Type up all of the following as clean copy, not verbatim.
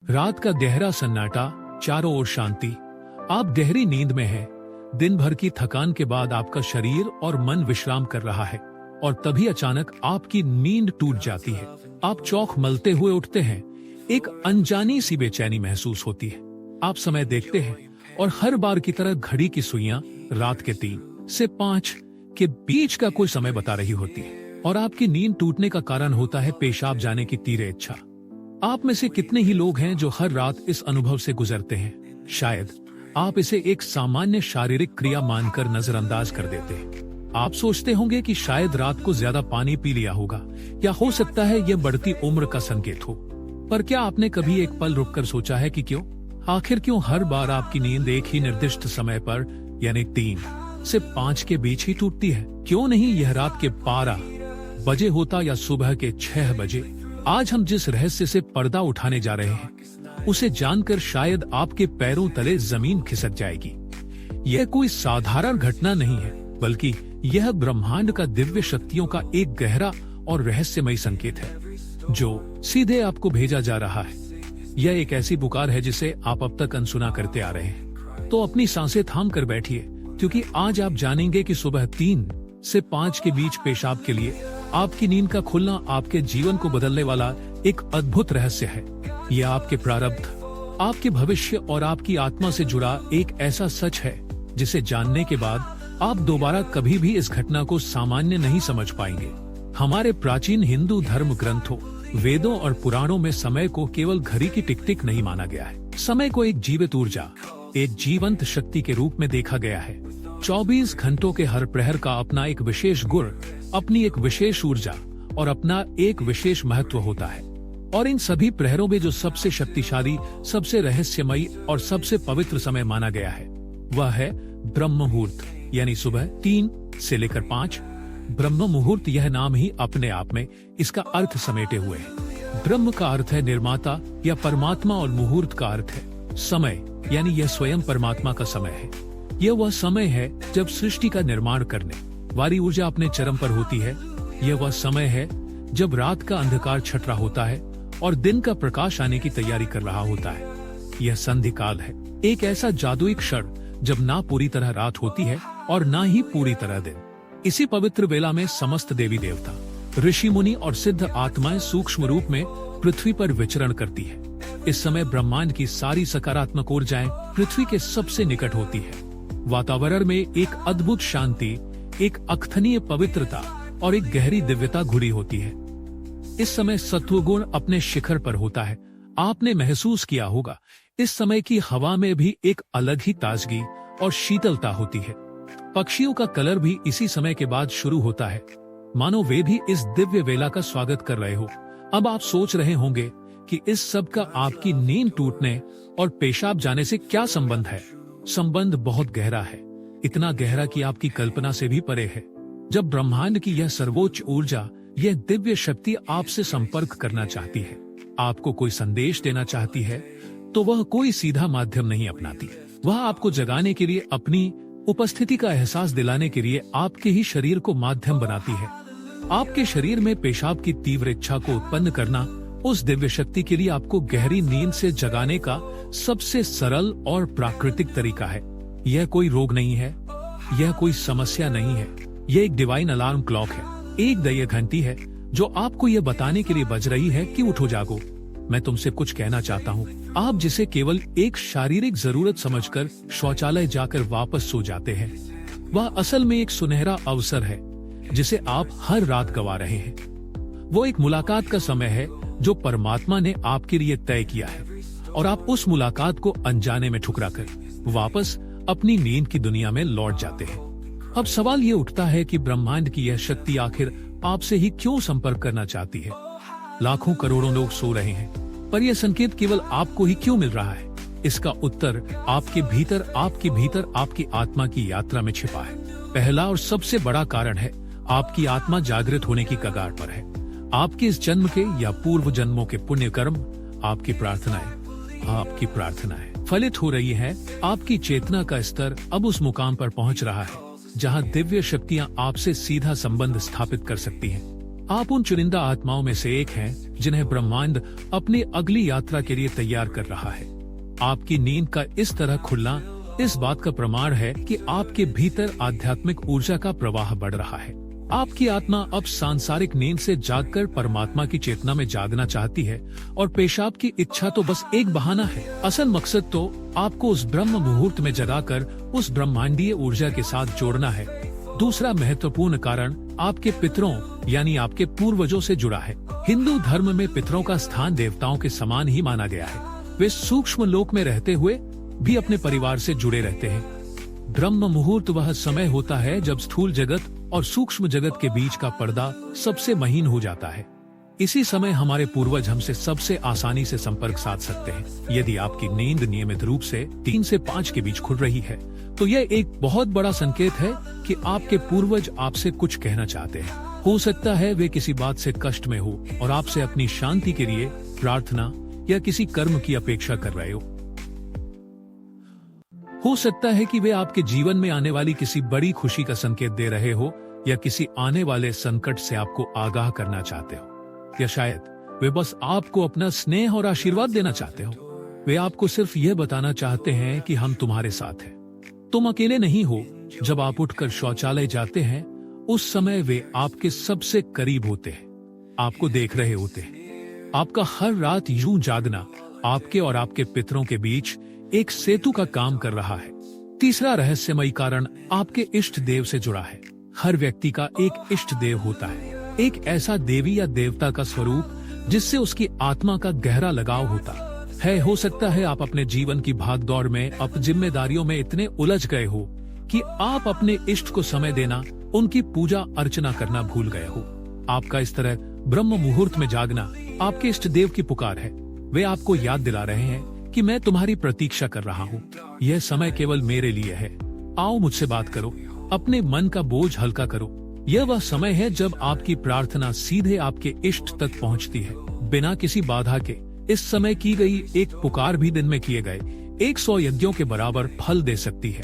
रात का गहरा सन्नाटा, चारों ओर शांति। आप गहरी नींद में हैं। दिन भर की थकान के बाद आपका शरीर और मन विश्राम कर रहा है और तभी अचानक आपकी नींद टूट जाती है। आप चौंक मलते हुए उठते हैं। एक अनजानी सी बेचैनी महसूस होती है। आप समय देखते हैं और हर बार की तरह घड़ी की सुइयां रात के 3 से 5 के बीच का कोई समय बता रही होती है और आपकी नींद टूटने का कारण होता है पेशाब जाने की तीव्र इच्छा। आप में से कितने ही लोग हैं जो हर रात इस अनुभव से गुजरते हैं? शायद आप इसे एक सामान्य शारीरिक क्रिया मानकर नजरअंदाज कर देते हैं। आप सोचते होंगे कि शायद रात को ज्यादा पानी पी लिया होगा या हो सकता है यह बढ़ती उम्र का संकेत हो। पर क्या आपने कभी एक पल रुककर सोचा है कि आखिर क्यों हर बार आपकी नींद एक ही निर्दिष्ट समय पर यानी 3 से 5 के बीच ही टूटती है? क्यों नहीं यह रात के 12 बजे होता या सुबह के 6 बजे? आज हम जिस रहस्य से पर्दा उठाने जा रहे हैं उसे जानकर शायद आपके पैरों तले जमीन खिसक जाएगी। यह कोई साधारण घटना नहीं है, बल्कि यह ब्रह्मांड का दिव्य शक्तियों का एक गहरा और रहस्यमय संकेत है जो सीधे आपको भेजा जा रहा है। यह एक ऐसी पुकार है जिसे आप अब तक अनसुना करते आ रहे हैं। तो अपनी सांसें थाम कर बैठिए, क्योंकि आज आप जानेंगे कि सुबह 3 से 5 के बीच पेशाब के लिए आपकी नींद का खुलना आपके जीवन को बदलने वाला एक अद्भुत रहस्य है। यह आपके प्रारब्ध, आपके भविष्य और आपकी आत्मा से जुड़ा एक ऐसा सच है जिसे जानने के बाद आप दोबारा कभी भी इस घटना को सामान्य नहीं समझ पाएंगे। हमारे प्राचीन हिंदू धर्म ग्रंथों, वेदों और पुराणों में समय को केवल घड़ी की टिक टिक नहीं माना गया है। समय को एक जीवित ऊर्जा, एक जीवंत शक्ति के रूप में देखा गया है। 24 घंटों के हर प्रहर का अपना एक विशेष गुण, अपनी एक विशेष ऊर्जा और अपना एक विशेष महत्व होता है। और इन सभी प्रहरों में जो सबसे शक्तिशाली, सबसे रहस्यमयी और सबसे पवित्र समय माना गया है वह है ब्रह्म मुहूर्त, यानी सुबह 3 से लेकर 5। ब्रह्म मुहूर्त यह नाम ही अपने आप में इसका अर्थ समेटे हुए है। ब्रह्म का अर्थ है निर्माता या परमात्मा और मुहूर्त का अर्थ है समय, यानी यह स्वयं परमात्मा का समय है। यह वह समय है जब सृष्टि का निर्माण करने वाली ऊर्जा अपने चरम पर होती है। यह वह समय है जब रात का अंधकार छट रहा होता है और दिन का प्रकाश आने की तैयारी कर रहा होता है। यह संधि काल है, एक ऐसा जादुई क्षण जब ना पूरी तरह रात होती है और ना ही पूरी तरह दिन। इसी पवित्र वेला में समस्त देवी देवता, ऋषि मुनि और सिद्ध आत्माएं सूक्ष्म रूप में पृथ्वी पर विचरण करती है। इस समय ब्रह्मांड की सारी सकारात्मक ऊर्जाएं पृथ्वी के सबसे निकट होती है। वातावरण में एक अद्भुत शांति, एक अकथनीय पवित्रता और एक गहरी दिव्यता घुरी होती है। इस समय सत्वगुण अपने शिखर पर होता है। आपने महसूस किया होगा इस समय की हवा में भी एक अलग ही ताजगी और शीतलता होती है। पक्षियों का कलर भी इसी समय के बाद शुरू होता है, मानो वे भी इस दिव्य वेला का स्वागत कर रहे हो। अब आप सोच रहे होंगे कि इस सब का आपकी नींद टूटने और पेशाब जाने से क्या संबंध है? संबंध बहुत गहरा है, इतना गहरा कि आपकी कल्पना से भी परे है। जब ब्रह्मांड की यह सर्वोच्च ऊर्जा, यह दिव्य शक्ति आपसे संपर्क करना चाहती है, आपको कोई संदेश देना चाहती है, तो वह कोई सीधा माध्यम नहीं अपनाती। वह आपको जगाने के लिए, अपनी उपस्थिति का एहसास दिलाने के लिए आपके ही शरीर को माध्यम बनाती है। आपके शरीर में पेशाब की तीव्र इच्छा को उत्पन्न करना उस दिव्य शक्ति के लिए आपको गहरी नींद से जगाने का सबसे सरल और प्राकृतिक तरीका है। यह कोई रोग नहीं है, यह कोई समस्या नहीं है, यह एक डिवाइन अलार्म क्लॉक है, एक दैवीय घंटी है जो आपको यह बताने के लिए बज रही है कि उठो जागो, मैं तुमसे कुछ कहना चाहता हूँ। आप जिसे केवल एक शारीरिक जरूरत समझकर शौचालय जाकर वापस सो जाते हैं, वह असल में एक सुनहरा अवसर है जिसे आप हर रात गवा रहे हैं। वो एक मुलाकात का समय है जो परमात्मा ने आपके लिए तय किया है और आप उस मुलाकात को अनजाने में ठुकराकर वापस अपनी नींद की दुनिया में लौट जाते हैं। अब सवाल ये उठता है कि ब्रह्मांड की यह शक्ति आखिर आपसे ही क्यों संपर्क करना चाहती है? लाखों करोड़ों लोग सो रहे हैं, पर यह संकेत केवल आपको ही क्यों मिल रहा है? इसका उत्तर आपके भीतर आपकी आत्मा की यात्रा में छिपा है। पहला और सबसे बड़ा कारण है आपकी आत्मा जागृत होने की कगार पर है। आपके इस जन्म के या पूर्व जन्मों के पुण्य कर्म, आपकी प्रार्थनाएं फलित हो रही है। आपकी चेतना का स्तर अब उस मुकाम पर पहुंच रहा है जहां दिव्य शक्तियां आपसे सीधा संबंध स्थापित कर सकती हैं। आप उन चुनिंदा आत्माओं में से एक हैं जिन्हें ब्रह्मांड अपनी अगली यात्रा के लिए तैयार कर रहा है। आपकी नींद का इस तरह खुलना इस बात का प्रमाण है कि आपके भीतर आध्यात्मिक ऊर्जा का प्रवाह बढ़ रहा है। आपकी आत्मा अब सांसारिक नींद से जागकर परमात्मा की चेतना में जागना चाहती है और पेशाब की इच्छा तो बस एक बहाना है। असल मकसद तो आपको उस ब्रह्म मुहूर्त में जगाकर उस ब्रह्मांडीय ऊर्जा के साथ जोड़ना है। दूसरा महत्वपूर्ण कारण आपके पितरों यानी आपके पूर्वजों से जुड़ा है। हिंदू धर्म में पितरों का स्थान देवताओं के समान ही माना गया है। वे सूक्ष्म लोक में रहते हुए भी अपने परिवार से जुड़े रहते हैं। ब्रह्म मुहूर्त वह समय होता है जब स्थूल जगत और सूक्ष्म जगत के बीच का पर्दा सबसे महीन हो जाता है। इसी समय हमारे पूर्वज हमसे सबसे आसानी से संपर्क साध सकते हैं। यदि आपकी नींद नियमित रूप से 3 से 5 के बीच खुल रही है तो यह एक बहुत बड़ा संकेत है कि आपके पूर्वज आपसे कुछ कहना चाहते हैं। हो सकता है वे किसी बात से कष्ट में हो और आपसे अपनी शांति के लिए प्रार्थना या किसी कर्म की अपेक्षा कर रहे हो सकता है कि वे आपके जीवन में आने वाली किसी बड़ी खुशी का संकेत दे रहे हो या किसी आने वाले संकट से आपको आगाह करना चाहते हो, या शायद वे बस आपको अपना स्नेह और आशीर्वाद देना चाहते हो। वे आपको सिर्फ यह बताना चाहते हैं कि हम तुम्हारे साथ हैं, तुम अकेले नहीं हो। जब आप उठकर शौचालय जाते हैं उस समय वे आपके सबसे करीब होते हैं, आपको देख रहे होते हैं। आपका हर रात यूं जागना आपके और आपके पितरों के बीच एक सेतु का काम कर रहा है। तीसरा रहस्यमयी कारण आपके इष्ट देव से जुड़ा है। हर व्यक्ति का एक इष्ट देव होता है, एक ऐसा देवी या देवता का स्वरूप जिससे उसकी आत्मा का गहरा लगाव होता है। हो सकता है आप अपने जीवन की भागदौड़ में अब जिम्मेदारियों में इतने उलझ गए हो कि आप अपने इष्ट को समय देना, उनकी पूजा अर्चना करना भूल गए हो। आपका इस तरह ब्रह्म मुहूर्त में जागना आपके इष्ट देव की पुकार है। वे आपको याद दिला रहे हैं कि मैं तुम्हारी प्रतीक्षा कर रहा हूँ। यह समय केवल मेरे लिए है। आओ मुझसे बात करो, अपने मन का बोझ हल्का करो। यह वह समय है जब आपकी प्रार्थना सीधे आपके इष्ट तक पहुँचती है, बिना किसी बाधा के। इस समय की गई एक पुकार भी दिन में किए गए 100 यज्ञों के बराबर फल दे सकती है।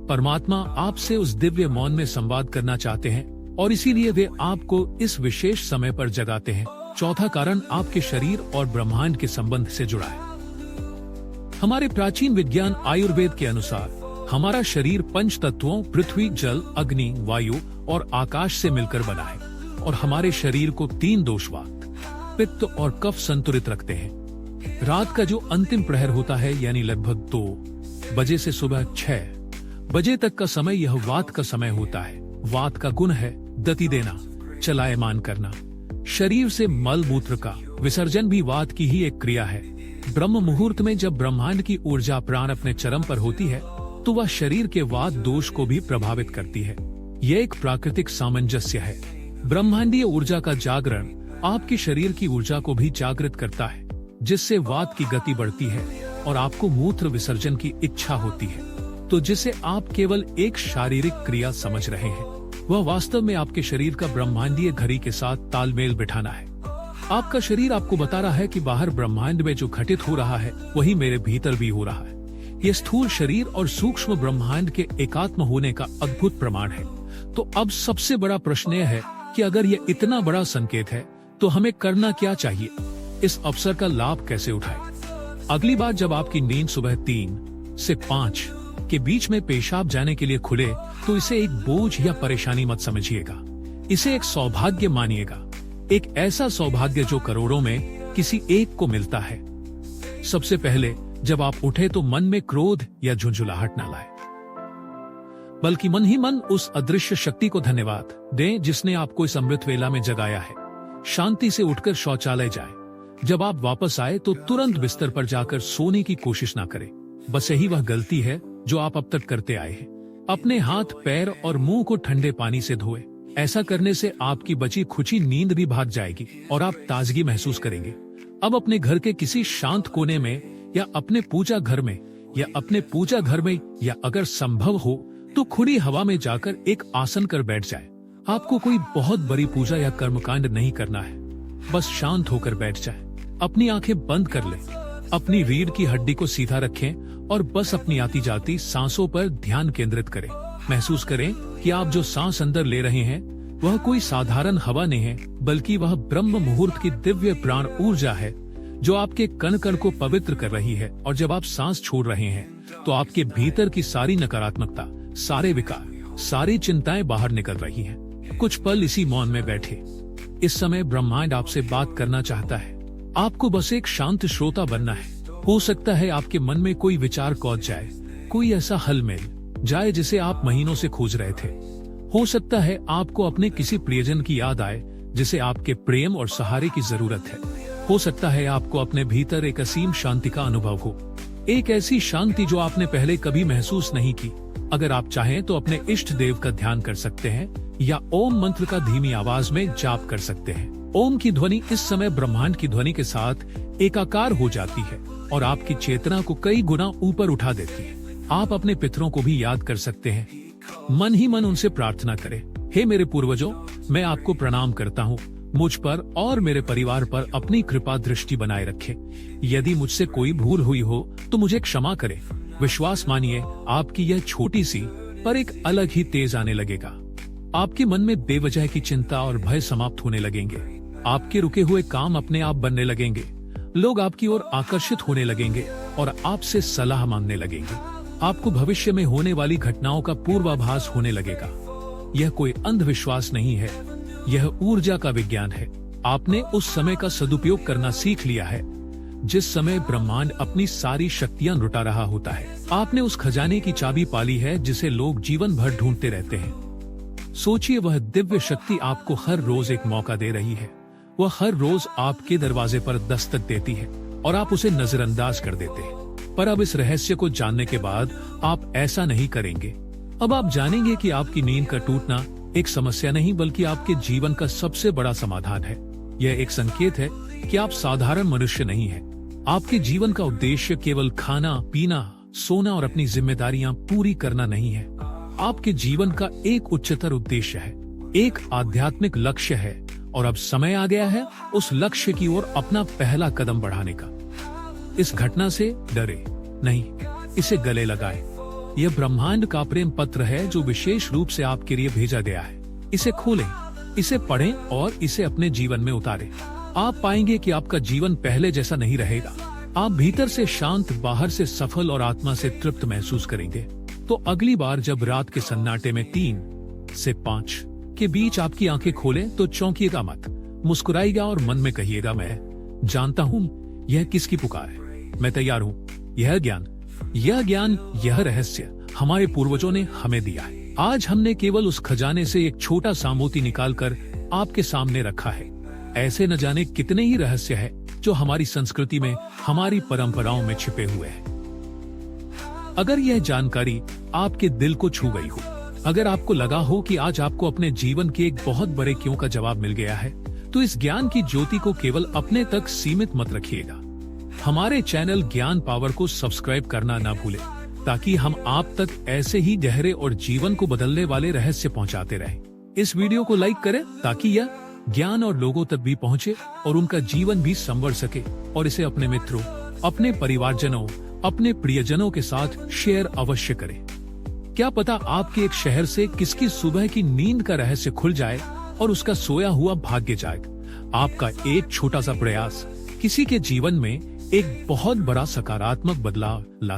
परमात्मा आपसे उस दिव्य मौन में संवाद करना चाहते हैं और इसीलिए वे आपको इस विशेष समय पर जगाते हैं। चौथा कारण आपके शरीर और ब्रह्मांड के संबंध से जुड़ा है। हमारे प्राचीन विज्ञान आयुर्वेद के अनुसार हमारा शरीर 5 तत्वों पृथ्वी, जल, अग्नि, वायु और आकाश से मिलकर बना है और हमारे शरीर को 3 दोष वात, पित्त और कफ संतुलित रखते हैं। रात का जो अंतिम प्रहर होता है यानी लगभग 2 बजे से सुबह 6 बजे तक का समय, यह वात का समय होता है। वात का गुण है गति देना, चलायमान करना। शरीर से मल मूत्र का विसर्जन भी वात की ही एक क्रिया है। ब्रह्म मुहूर्त में जब ब्रह्मांड की ऊर्जा प्राण अपने चरम पर होती है तो वह शरीर के वात दोष को भी प्रभावित करती है। यह एक प्राकृतिक सामंजस्य है। ब्रह्मांडीय ऊर्जा का जागरण आपके शरीर की ऊर्जा को भी जागृत करता है, जिससे वात की गति बढ़ती है और आपको मूत्र विसर्जन की इच्छा होती है। तो जिसे आप केवल एक शारीरिक क्रिया समझ रहे हैं, वह वास्तव में आपके शरीर का ब्रह्मांडीय घड़ी के साथ तालमेल बिठाना है। आपका शरीर आपको बता रहा है कि बाहर ब्रह्मांड में जो घटित हो रहा है वही मेरे भीतर भी हो रहा है। ये स्थूल शरीर और सूक्ष्म ब्रह्मांड के एकात्म होने का अद्भुत प्रमाण है। तो अब सबसे बड़ा प्रश्न यह है कि अगर ये इतना बड़ा संकेत है तो हमें करना क्या चाहिए, इस अवसर का लाभ कैसे उठाएं? अगली बार जब आपकी नींद सुबह 3 से 5 के बीच में पेशाब जाने के लिए खुले तो इसे एक बोझ या परेशानी मत समझिएगा, इसे एक सौभाग्य मानिएगा। एक ऐसा सौभाग्य जो करोड़ों में किसी एक को मिलता है। सबसे पहले जब आप उठे तो मन में क्रोध या झुंझुलाहट न लाए, बल्कि मन ही मन उस अदृश्य शक्ति को धन्यवाद दें जिसने आपको इस अमृत वेला में जगाया है। शांति से उठकर शौचालय जाएं। जब आप वापस आए तो तुरंत बिस्तर पर जाकर सोने की कोशिश ना करें। बस यही वह गलती है जो आप अब तक करते आए हैं। अपने हाथ, पैर और मुंह को ठंडे पानी से धोएं। ऐसा करने से आपकी बची खुची नींद भी भाग जाएगी और आप ताजगी महसूस करेंगे। अब अपने घर के किसी शांत कोने में या अपने पूजा घर में या अगर संभव हो तो खुली हवा में जाकर एक आसन कर बैठ जाए। आपको कोई बहुत बड़ी पूजा या कर्मकांड नहीं करना है, बस शांत होकर बैठ जाए। अपनी आंखें बंद कर लें, अपनी रीढ़ की हड्डी को सीधा रखें और बस अपनी आती जाती सांसों पर ध्यान केंद्रित करें। महसूस करें कि आप जो सांस अंदर ले रहे हैं वह कोई साधारण हवा नहीं है, बल्कि वह ब्रह्म मुहूर्त की दिव्य प्राण ऊर्जा है जो आपके कण कण को पवित्र कर रही है। और जब आप सांस छोड़ रहे हैं तो आपके भीतर की सारी नकारात्मकता, सारे विकार, सारी चिंताएं बाहर निकल रही हैं। कुछ पल इसी मौन में बैठे। इस समय ब्रह्मांड आपसे बात करना चाहता है। आपको बस एक शांत श्रोता बनना है। हो सकता है आपके मन में कोई विचार कौध जाए, कोई ऐसा हल मिल जाए जिसे आप महीनों से खोज रहे थे। हो सकता है आपको अपने किसी प्रियजन की याद आए जिसे आपके प्रेम और सहारे की जरूरत है। हो सकता है आपको अपने भीतर एक असीम शांति का अनुभव हो, एक ऐसी शांति जो आपने पहले कभी महसूस नहीं की। अगर आप चाहें तो अपने इष्ट देव का ध्यान कर सकते हैं या ओम मंत्र का धीमी आवाज में जाप कर सकते हैं। ओम की ध्वनि इस समय ब्रह्मांड की ध्वनि के साथ एकाकार हो जाती है और आपकी चेतना को कई गुना ऊपर उठा देती है। आप अपने पितरों को भी याद कर सकते हैं। मन ही मन उनसे प्रार्थना करें, हे मेरे पूर्वजों, मैं आपको प्रणाम करता हूँ। मुझ पर और मेरे परिवार पर अपनी कृपा दृष्टि बनाए रखें। यदि मुझसे कोई भूल हुई हो तो मुझे क्षमा करें। विश्वास मानिए, आपकी यह छोटी सी पर एक अलग ही तेज आने लगेगा। आपके मन में बेवजह की चिंता और भय समाप्त होने लगेंगे। आपके रुके हुए काम अपने आप बनने लगेंगे। लोग आपकी ओर आकर्षित होने लगेंगे और आपसे सलाह मांगने लगेंगे। आपको भविष्य में होने वाली घटनाओं का पूर्वाभास होने लगेगा। यह कोई अंधविश्वास नहीं है, यह ऊर्जा का विज्ञान है। आपने उस समय का सदुपयोग करना सीख लिया है जिस समय ब्रह्मांड अपनी सारी शक्तियां लुटा रहा होता है। आपने उस खजाने की चाबी पाली है जिसे लोग जीवन भर ढूंढते रहते हैं। सोचिए, वह दिव्य शक्ति आपको हर रोज एक मौका दे रही है। वह हर रोज आपके दरवाजे पर दस्तक देती है और आप उसे नजरअंदाज कर देते हैं। पर अब इस रहस्य को जानने के बाद आप ऐसा नहीं करेंगे। अब आप जानेंगे कि आपकी नींद का टूटना एक समस्या नहीं बल्कि आपके जीवन का सबसे बड़ा समाधान है। यह एक संकेत है कि आप साधारण मनुष्य नहीं हैं। आपके जीवन का उद्देश्य केवल खाना, पीना, सोना और अपनी जिम्मेदारियां पूरी करना नहीं है। आपके जीवन का एक उच्चतर उद्देश्य है, एक आध्यात्मिक लक्ष्य है और अब समय आ गया है उस लक्ष्य की ओर अपना पहला कदम बढ़ाने का। इस घटना से डरे नहीं, इसे गले लगाए। यह ब्रह्मांड का प्रेम पत्र है जो विशेष रूप से आपके लिए भेजा गया है। इसे खोलें, इसे पढ़ें और इसे अपने जीवन में उतारें। आप पाएंगे कि आपका जीवन पहले जैसा नहीं रहेगा। आप भीतर से शांत, बाहर से सफल और आत्मा से तृप्त महसूस करेंगे। तो अगली बार जब रात के सन्नाटे में 3 से 5 के बीच आपकी आंखें खोलें तो चौंकिएगा मत, मुस्कुराइएगा और मन में कहिएगा, मैं जानता हूँ यह किसकी पुकार है, मैं तैयार हूँ। यह ज्ञान, यह रहस्य हमारे पूर्वजों ने हमें दिया है। आज हमने केवल उस खजाने से एक छोटा सा मोती निकालकर आपके सामने रखा है। ऐसे न जाने कितने ही रहस्य है जो हमारी संस्कृति में, हमारी परंपराओं में छिपे हुए हैं। अगर यह जानकारी आपके दिल को छू गई हो, अगर आपको लगा हो कि आज आपको अपने जीवन के एक बहुत बड़े क्यों का जवाब मिल गया है, तो इस ज्ञान की ज्योति को केवल अपने तक सीमित मत रखिएगा। हमारे चैनल ज्ञान पावर को सब्सक्राइब करना ना भूलें ताकि हम आप तक ऐसे ही गहरे और जीवन को बदलने वाले रहस्य पहुंचाते रहें। इस वीडियो को लाइक करें ताकि यह ज्ञान और लोगों तक भी पहुंचे और उनका जीवन भी संवर सके। और इसे अपने मित्रों, अपने परिवारजनों, अपने प्रियजनों के साथ शेयर अवश्य करें। क्या पता आपके एक शहर से किसकी सुबह की नींद का रहस्य खुल जाए और उसका सोया हुआ भाग्य जागे। आपका एक छोटा सा प्रयास किसी के जीवन में एक बहुत बड़ा सकारात्मक बदलाव ला